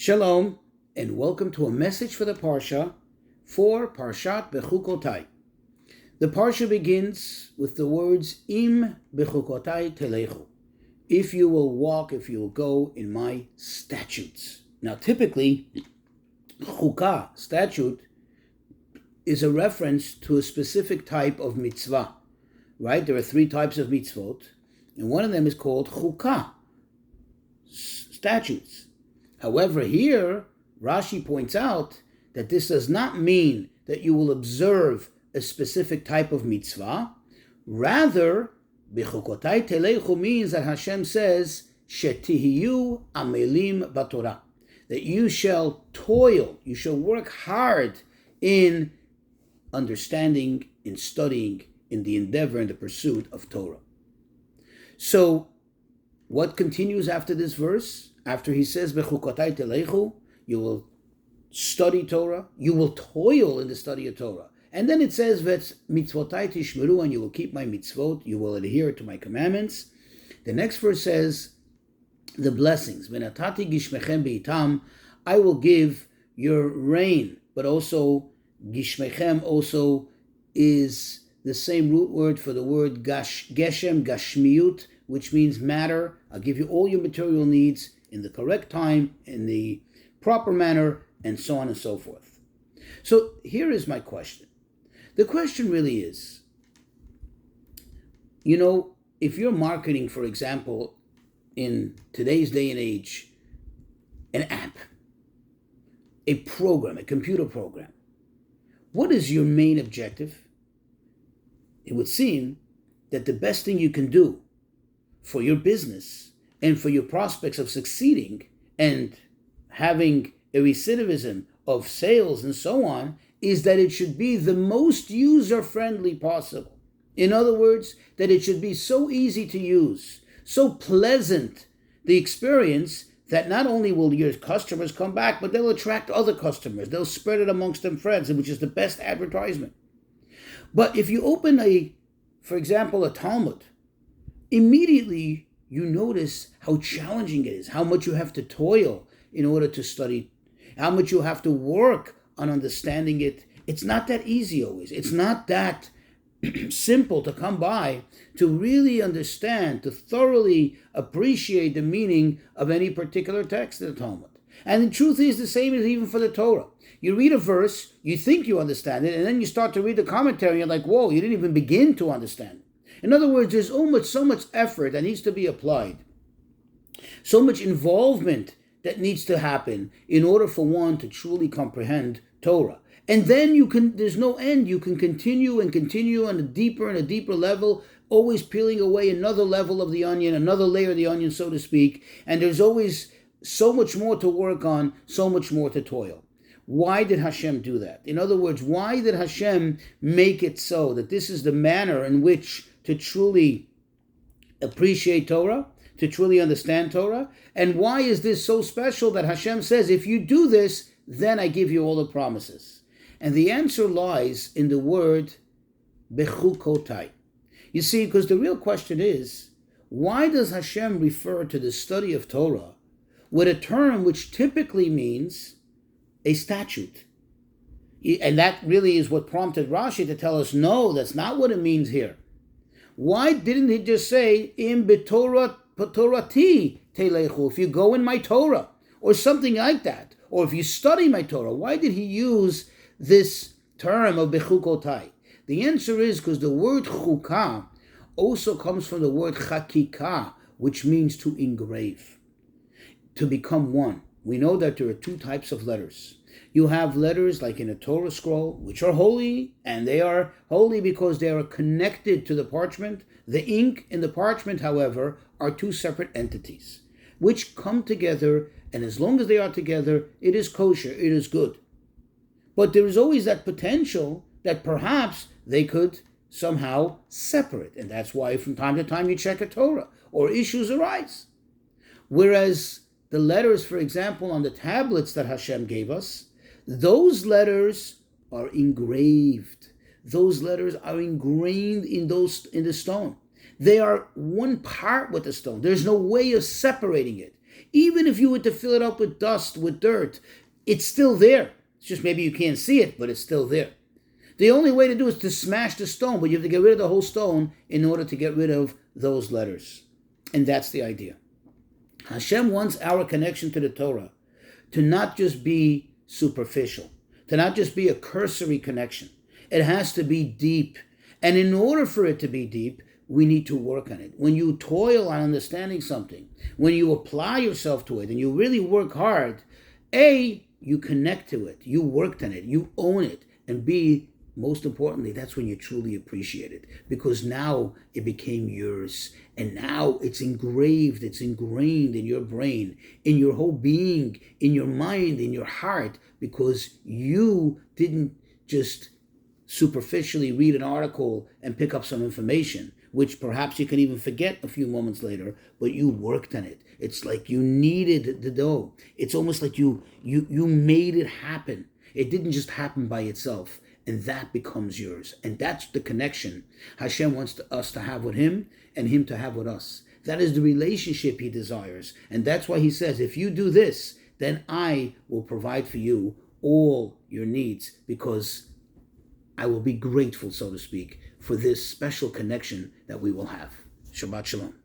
Shalom, and welcome to a message for the Parsha for Parshat Bechukotai. The Parsha begins with the words, Im Bechukotai Telechu. If you will walk, if you will go in my statutes. Now, typically, Chukah, statute, is a reference to a specific type of mitzvah, right? There are three types of mitzvot, and one of them is called Chukah, statutes. However, here, Rashi points out that this does not mean that you will observe a specific type of mitzvah. Rather, Bechukotai Telechu means that Hashem says, Shetihiyu amelim batorah, that you shall toil, you shall work hard in understanding, in studying, in the endeavor and the pursuit of Torah. So, what continues after this verse? After he says, Bechukotai telechu, you will study Torah, you will toil in the study of Torah. And then it says, mitzvotai tishmeru, and you will keep my mitzvot, you will adhere to my commandments. The next verse says, the blessings, Venatati gishmechem beitam, I will give your rain, but also gishmechem also is the same root word for the word geshem, gashmiut, which means matter. I'll give you all your material needs in the correct time, in the proper manner, and so on and so forth. So here is my question. The question really is, if you're marketing, for example, in today's day and age, an app, a program, a computer program, what is your main objective? It would seem that the best thing you can do for your business and for your prospects of succeeding and having a recidivism of sales and so on is that it should be the most user-friendly possible. In other words, that it should be so easy to use, so pleasant the experience that not only will your customers come back, but they'll attract other customers. They'll spread it amongst them friends, which is the best advertisement. But if you open for example, a Talmud, immediately you notice how challenging it is, how much you have to toil in order to study, how much you have to work on understanding it. It's not that easy always. It's not that simple to come by to really understand, to thoroughly appreciate the meaning of any particular text in the Talmud. And the truth is the same as even for the Torah. You read a verse, you think you understand it, and then you start to read the commentary, and you're like, whoa, you didn't even begin to understand it. In other words, there's so much effort that needs to be applied, so much involvement that needs to happen in order for one to truly comprehend Torah. And then there's no end. You can continue on a deeper level, always peeling away another level of the onion, another layer of the onion, so to speak. And there's always so much more to work on, so much more to toil. Why did Hashem do that? In other words, why did Hashem make it so that this is the manner in which to truly appreciate Torah, to truly understand Torah? And why is this so special that Hashem says, if you do this, then I give you all the promises? And the answer lies in the word Bechukotai. You see, because the real question is, why does Hashem refer to the study of Torah with a term which typically means a statute? And that really is what prompted Rashi to tell us, no, that's not what it means here. Why didn't he just say, Im betorati telechu, if you go in my Torah, or something like that, or if you study my Torah? Why did he use this term of bechukotai? The answer is because the word chukah also comes from the word chakikah, which means to engrave, to become one. We know that there are two types of letters. You have letters like in a Torah scroll, which are holy, and they are holy because they are connected to the parchment. The ink and the parchment, however, are two separate entities, which come together, and as long as they are together, it is kosher, it is good. But there is always that potential that perhaps they could somehow separate, and that's why from time to time you check a Torah, or issues arise. Whereas the letters, for example, on the tablets that Hashem gave us, those letters are engraved. Those letters are ingrained in the stone. They are one part with the stone. There's no way of separating it. Even if you were to fill it up with dust, with dirt, it's still there. It's just maybe you can't see it, but it's still there. The only way to do it is to smash the stone, but you have to get rid of the whole stone in order to get rid of those letters. And that's the idea. Hashem wants our connection to the Torah to not just be superficial, to not just be a cursory connection. It has to be deep. And in order for it to be deep, we need to work on it. When you toil on understanding something, when you apply yourself to it and you really work hard, A, you connect to it, you worked on it, you own it, and B, most importantly, that's when you truly appreciate it, because now it became yours, and now it's engraved, it's ingrained in your brain, in your whole being, in your mind, in your heart, because you didn't just superficially read an article and pick up some information, which perhaps you can even forget a few moments later, but you worked on it. It's like you needed the dough. It's almost like you made it happen. It didn't just happen by itself. And that becomes yours. And that's the connection Hashem wants us to have with him and him to have with us. That is the relationship he desires. And that's why he says, if you do this, then I will provide for you all your needs, because I will be grateful, so to speak, for this special connection that we will have. Shabbat Shalom.